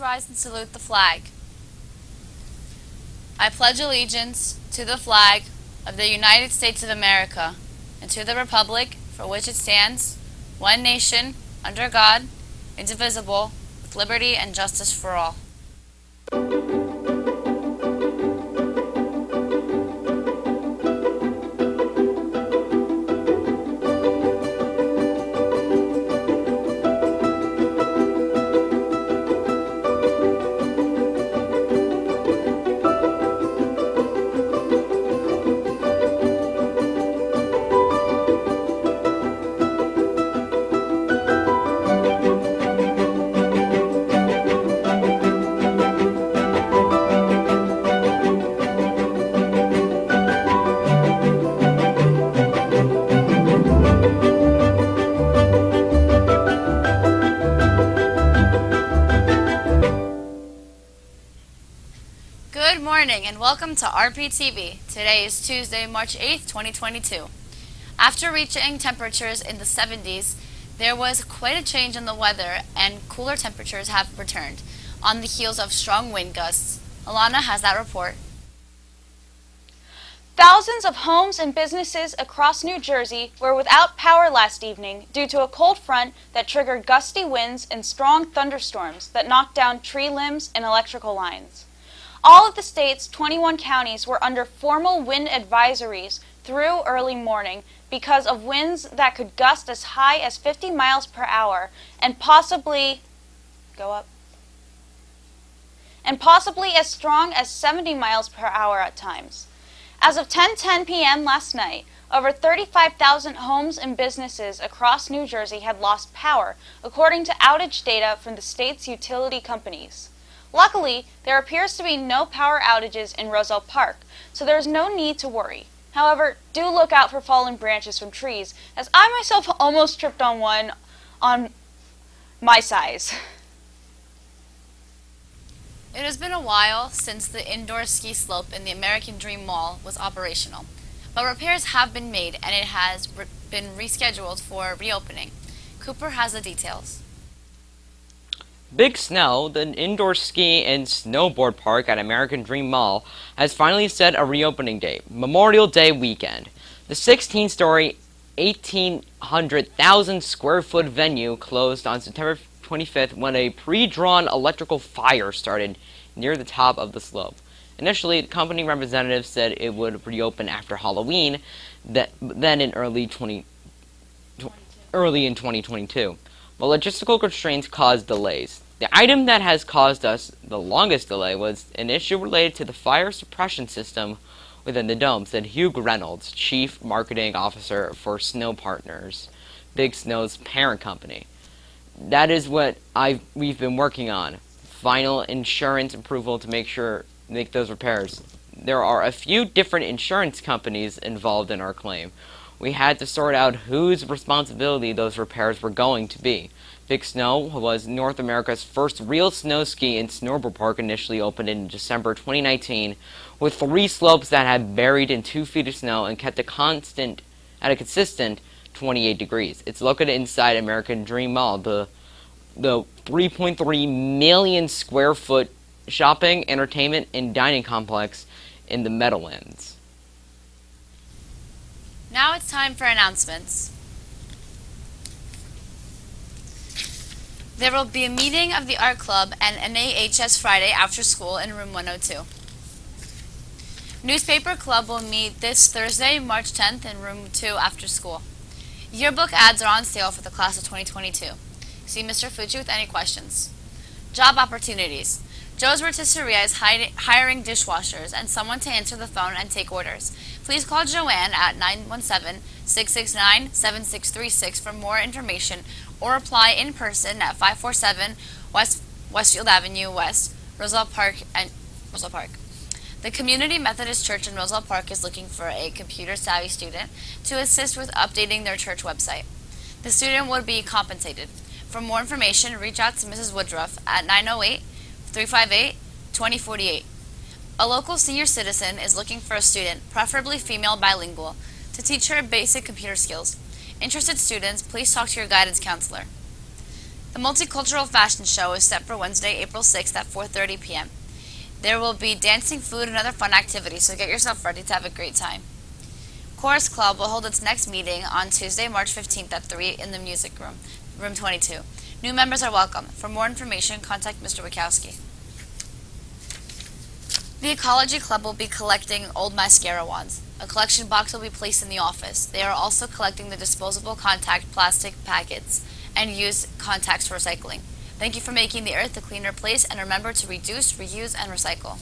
rise and salute the flag. I pledge allegiance to the flag of the United States of America and to the republic for which it stands, one nation, under God, indivisible, with liberty and justice for all. Good morning and welcome to RPtv. Today is Tuesday, March 8th, 2022. After reaching temperatures in the 70s, there was quite a change in the weather and cooler temperatures have returned on the heels of strong wind gusts. Alana has that report. Thousands of homes and businesses across New Jersey were without power last evening due to a cold front that triggered gusty winds and strong thunderstorms that knocked down tree limbs and electrical lines. All of the state's 21 counties were under formal wind advisories through early morning because of winds that could gust as high as 50 miles per hour and possibly as strong as 70 miles per hour at times. As of 10:10 p.m. last night, over 35,000 homes and businesses across New Jersey had lost power, according to outage data from the state's utility companies. Luckily, there appears to be no power outages in Roselle Park, so there is no need to worry. However, do look out for falling branches from trees, as I myself almost tripped on one on my size. It has been a while since the indoor ski slope in the American Dream Mall was operational, but repairs have been made and it has been rescheduled for reopening. Cooper has the details. Big Snow, the indoor ski and snowboard park at American Dream Mall, has finally set a reopening date, Memorial Day weekend. The 16-story, 1,800,000 square foot venue closed on September 25th when a pre-drawn electrical fire started near the top of the slope. Initially, the company representatives said it would reopen after Halloween, then in early in 2022. But logistical constraints caused delays. The item that has caused us the longest delay was an issue related to the fire suppression system within the dome, said Hugh Reynolds, Chief Marketing Officer for Snow Partners, Big Snow's parent company. That is what we've been working on. Final insurance approval to make those repairs. There are a few different insurance companies involved in our claim. We had to sort out whose responsibility those repairs were going to be. Big Snow was North America's first real snow ski and snowboard park, initially opened in December 2019, with 3 slopes that had buried in 2 feet of snow and kept a consistent 28 degrees. It's located inside American Dream Mall, the 3.3 million square foot shopping, entertainment, and dining complex in the Meadowlands. Now it's time for announcements. There will be a meeting of the Art Club and NAHS Friday after school in room 102. Newspaper Club will meet this Thursday, March 10th in room 2 after school. Yearbook ads are on sale for the class of 2022. See Mr. Fucci with any questions. Job opportunities. Joe's Rotisseria is hiring dishwashers and someone to answer the phone and take orders. Please call Joanne at 917-669-7636 for more information or apply in person at 547 Westfield Avenue West, Roselle Park. The Community Methodist Church in Roselle Park is looking for a computer-savvy student to assist with updating their church website. The student would be compensated. For more information, reach out to Mrs. Woodruff at 908-358-2048. A local senior citizen is looking for a student, preferably female bilingual, to teach her basic computer skills. Interested students, please talk to your guidance counselor. The Multicultural Fashion Show is set for Wednesday, April 6th at 4:30 p.m. There will be dancing, food, and other fun activities, so get yourself ready to have a great time. Chorus Club will hold its next meeting on Tuesday, March 15th at 3 in the music room, room 22. New members are welcome. For more information, contact Mr. Wachowski. The Ecology Club will be collecting old mascara wands. A collection box will be placed in the office. They are also collecting the disposable contact plastic packets and used contacts for recycling. Thank you for making the earth a cleaner place, and remember to reduce, reuse, and recycle.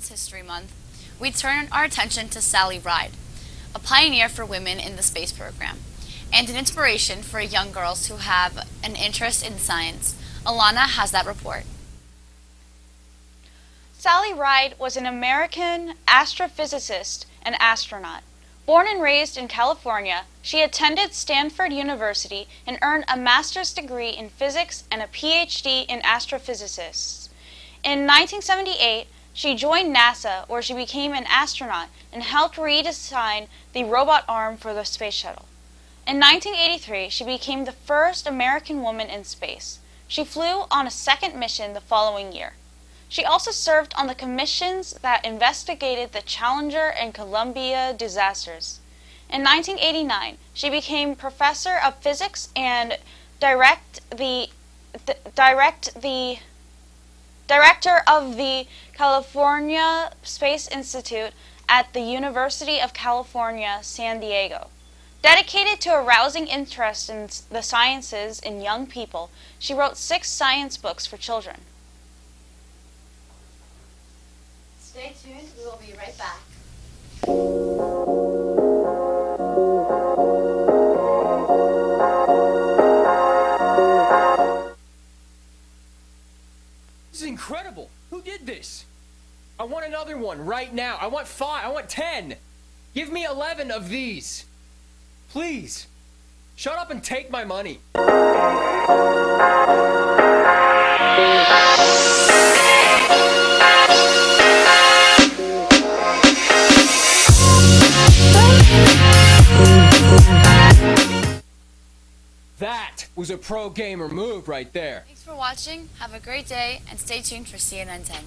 History Month, we turn our attention to Sally Ride, a pioneer for women in the space program, and an inspiration for young girls who have an interest in science. Alana has that report. Sally Ride was an American astrophysicist and astronaut. Born and raised in California, she attended Stanford University and earned a master's degree in physics and a PhD in astrophysics. In 1978, she joined NASA, where she became an astronaut and helped redesign the robot arm for the space shuttle. In 1983, she became the first American woman in space. She flew on a second mission the following year. She also served on the commissions that investigated the Challenger and Columbia disasters. In 1989, she became professor of physics and director of the California Space Institute at the University of California, San Diego. Dedicated to arousing interest in the sciences in young people, she wrote 6 science books for children. Stay tuned, we will be right back. This is incredible. Who did this? I want another one right now. I want 5. I want 10. Give me 11 of these. Please. Shut up and take my money. That was a pro gamer move right there. Thanks for watching, have a great day, and stay tuned for CNN 10.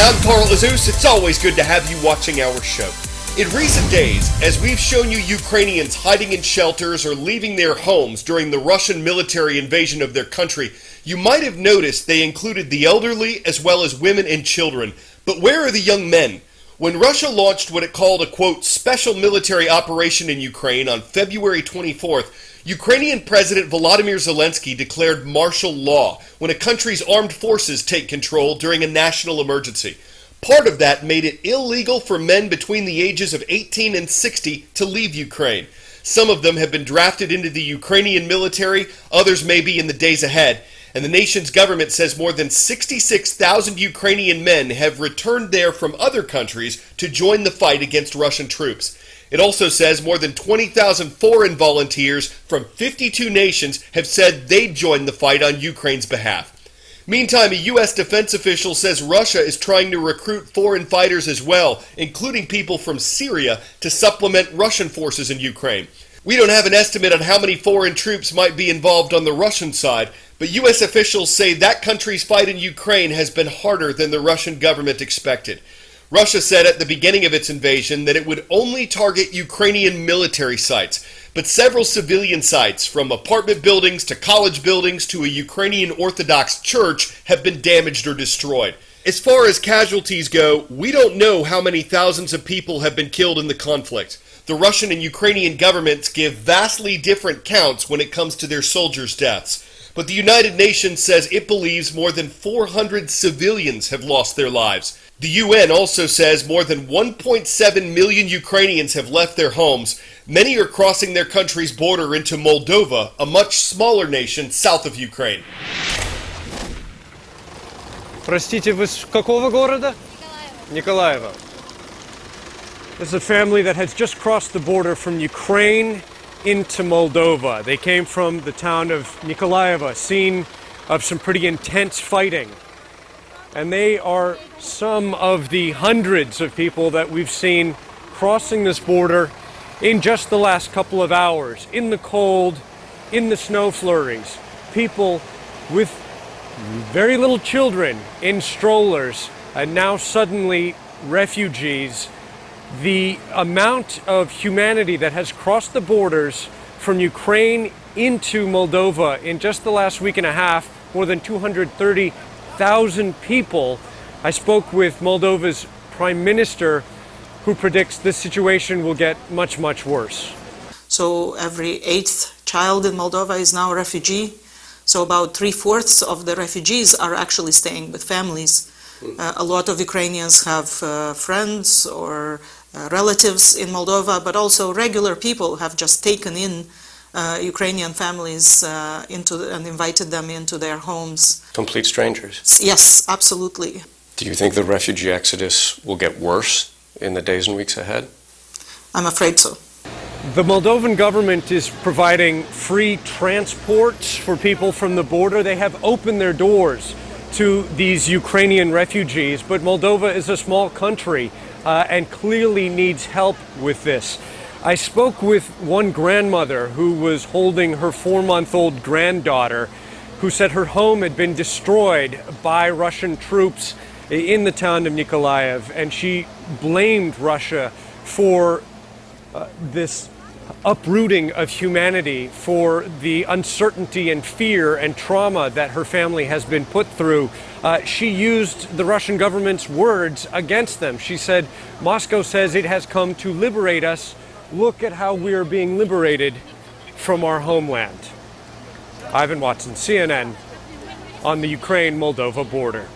Hi, I'm Carl Azus. It's always good to have you watching our show. In recent days, as we've shown you Ukrainians hiding in shelters or leaving their homes during the Russian military invasion of their country, you might have noticed they included the elderly as well as women and children. But where are the young men? When Russia launched what it called a, quote, special military operation in Ukraine on February 24th, Ukrainian President Volodymyr Zelensky declared martial law when a country's armed forces take control during a national emergency. Part of that made it illegal for men between the ages of 18 and 60 to leave Ukraine. Some of them have been drafted into the Ukrainian military, others may be in the days ahead. And the nation's government says more than 66,000 Ukrainian men have returned there from other countries to join the fight against Russian troops. It also says more than 20,000 foreign volunteers from 52 nations have said they'd join the fight on Ukraine's behalf. Meantime, a U.S. defense official says Russia is trying to recruit foreign fighters as well, including people from Syria, to supplement Russian forces in Ukraine. We don't have an estimate on how many foreign troops might be involved on the Russian side, but U.S. officials say that country's fight in Ukraine has been harder than the Russian government expected. Russia said at the beginning of its invasion that it would only target Ukrainian military sites, but several civilian sites, from apartment buildings to college buildings to a Ukrainian Orthodox church, have been damaged or destroyed. As far as casualties go, we don't know how many thousands of people have been killed in the conflict. The Russian and Ukrainian governments give vastly different counts when it comes to their soldiers' deaths. But the United Nations says it believes more than 400 civilians have lost their lives. The UN also says more than 1.7 million Ukrainians have left their homes. Many are crossing their country's border into Moldova, a much smaller nation south of Ukraine. Простите, вы с какого города? Николаева. This is a family that has just crossed the border from Ukraine into Moldova. They came from the town of Nikolaeva, scene of some pretty intense fighting. And they are some of the hundreds of people that we've seen crossing this border in just the last couple of hours, in the cold, in the snow flurries. People with very little children in strollers, and now suddenly refugees. The amount of humanity that has crossed the borders from Ukraine into Moldova in just the last week and a half, more than 230,000 people. I spoke with Moldova's prime minister, who predicts this situation will get much, much worse. So every eighth child in Moldova is now a refugee. So about 3/4 of the refugees are actually staying with families. A lot of Ukrainians have friends or relatives in Moldova, but also regular people have just taken in Ukrainian families and invited them into their homes. Complete strangers? Yes, absolutely. Do you think the refugee exodus will get worse in the days and weeks ahead? I'm afraid so. The Moldovan government is providing free transport for people from the border. They have opened their doors to these Ukrainian refugees, but Moldova is a small country and clearly needs help with this. I spoke with one grandmother who was holding her 4-month-old granddaughter, who said her home had been destroyed by Russian troops in the town of Nikolaev, and she blamed Russia for this uprooting of humanity, for the uncertainty and fear and trauma that her family has been put through. She used the Russian government's words against them. She said, Moscow says it has come to liberate us. Look at how we are being liberated from our homeland. Ivan Watson, CNN, on the Ukraine-Moldova border.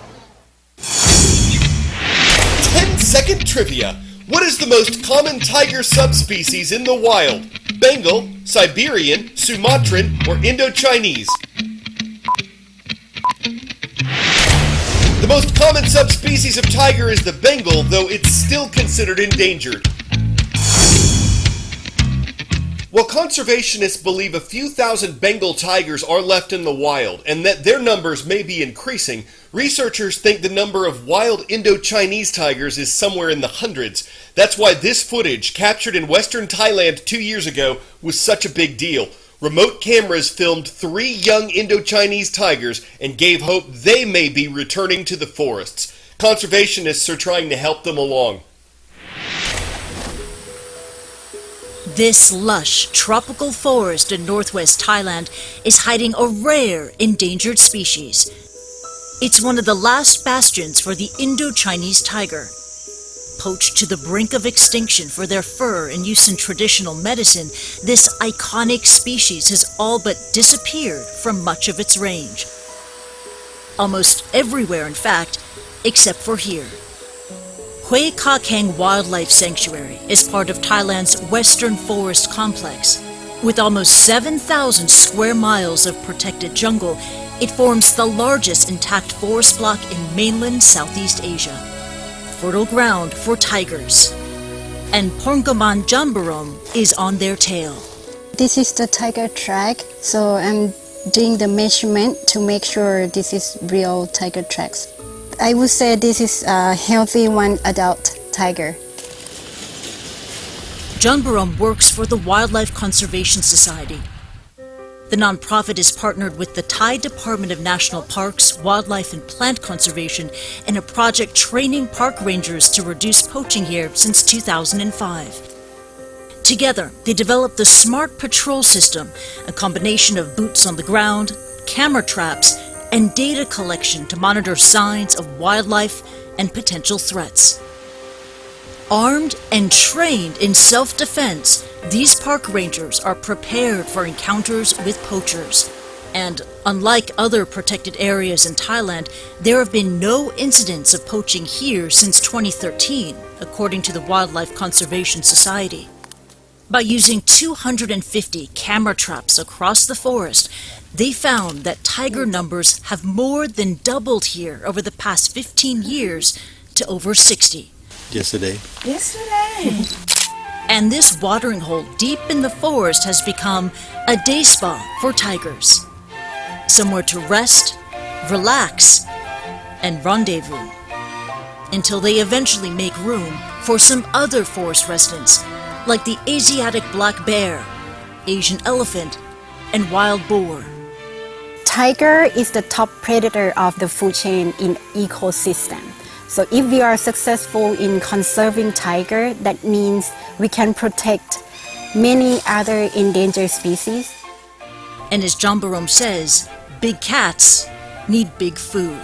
10-second trivia. What is the most common tiger subspecies in the wild? Bengal, Siberian, Sumatran, or Indo-Chinese? The most common subspecies of tiger is the Bengal, though it's still considered endangered. While conservationists believe a few thousand Bengal tigers are left in the wild and that their numbers may be increasing, researchers think the number of wild Indo-Chinese tigers is somewhere in the hundreds. That's why this footage, captured in western Thailand 2 years ago, was such a big deal. Remote cameras filmed 3 young Indo-Chinese tigers and gave hope they may be returning to the forests. Conservationists are trying to help them along. This lush tropical forest in northwest Thailand is hiding a rare endangered species. It's one of the last bastions for the Indo-Chinese tiger. Poached to the brink of extinction for their fur and use in traditional medicine, this iconic species has all but disappeared from much of its range. Almost everywhere, in fact, except for here. Hue Ka Keng Wildlife Sanctuary is part of Thailand's Western Forest Complex. With almost 7,000 square miles of protected jungle, it forms the largest intact forest block in mainland Southeast Asia. Fertile ground for tigers. And Porngaman Jambarom is on their tail. This is the tiger track, so I'm doing the measurement to make sure this is real tiger tracks. I would say this is a healthy one adult tiger. Jambarom works for the Wildlife Conservation Society. The nonprofit is partnered with the Thai Department of National Parks, Wildlife and Plant Conservation in a project training park rangers to reduce poaching here since 2005. Together, they developed the Smart Patrol System, a combination of boots on the ground, camera traps, and data collection to monitor signs of wildlife and potential threats. Armed and trained in self-defense, these park rangers are prepared for encounters with poachers. And unlike other protected areas in Thailand, there have been no incidents of poaching here since 2013, according to the Wildlife Conservation Society. By using 250 camera traps across the forest, they found that tiger numbers have more than doubled here over the past 15 years to over 60. Yesterday. And this watering hole deep in the forest has become a day spa for tigers. Somewhere to rest, relax, and rendezvous. Until they eventually make room for some other forest residents, like the Asiatic black bear, Asian elephant, and wild boar. Tiger is the top predator of the food chain in ecosystem. So if we are successful in conserving tiger, that means we can protect many other endangered species. And as Jambarom says, big cats need big food.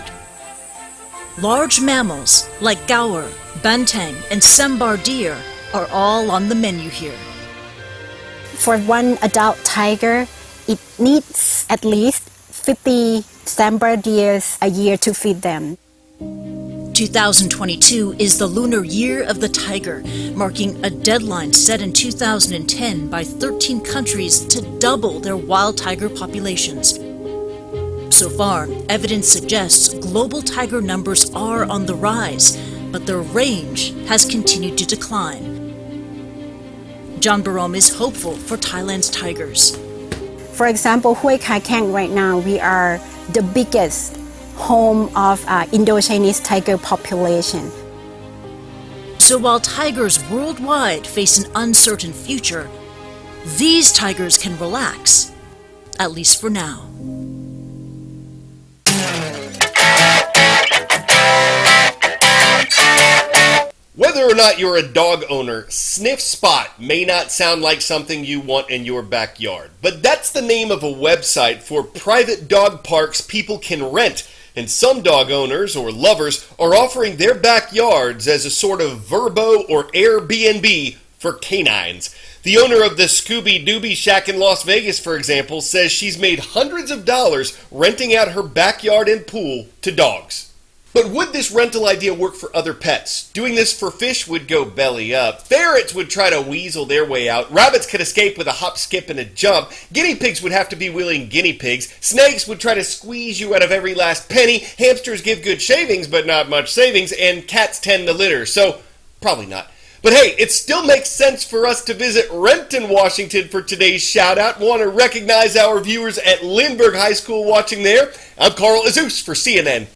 Large mammals like gaur, banteng, and sambar deer are all on the menu here. For one adult tiger, it needs at least 50 sambar deers a year to feed them. 2022 is the lunar year of the tiger, marking a deadline set in 2010 by 13 countries to double their wild tiger populations. So far, evidence suggests global tiger numbers are on the rise, but their range has continued to decline. Jambarom is hopeful for Thailand's tigers. For example, Hue Ka Keng right now, we are the biggest home of Indo-Chinese tiger population. So while tigers worldwide face an uncertain future, these tigers can relax, at least for now. Whether or not you're a dog owner, Sniff Spot may not sound like something you want in your backyard, but that's the name of a website for private dog parks people can rent, and some dog owners or lovers are offering their backyards as a sort of Verbo or Airbnb for canines. The owner of the Scooby Dooby Shack in Las Vegas, for example, says she's made hundreds of dollars renting out her backyard and pool to dogs. But would this rental idea work for other pets? Doing this for fish would go belly up. Ferrets would try to weasel their way out. Rabbits could escape with a hop, skip, and a jump. Guinea pigs would have to be willing guinea pigs. Snakes would try to squeeze you out of every last penny. Hamsters give good shavings, but not much savings. And cats tend to litter, so probably not. But hey, it still makes sense for us to visit Renton, Washington for today's shout-out. Want to recognize our viewers at Lindbergh High School watching there. I'm Carl Azus for CNN.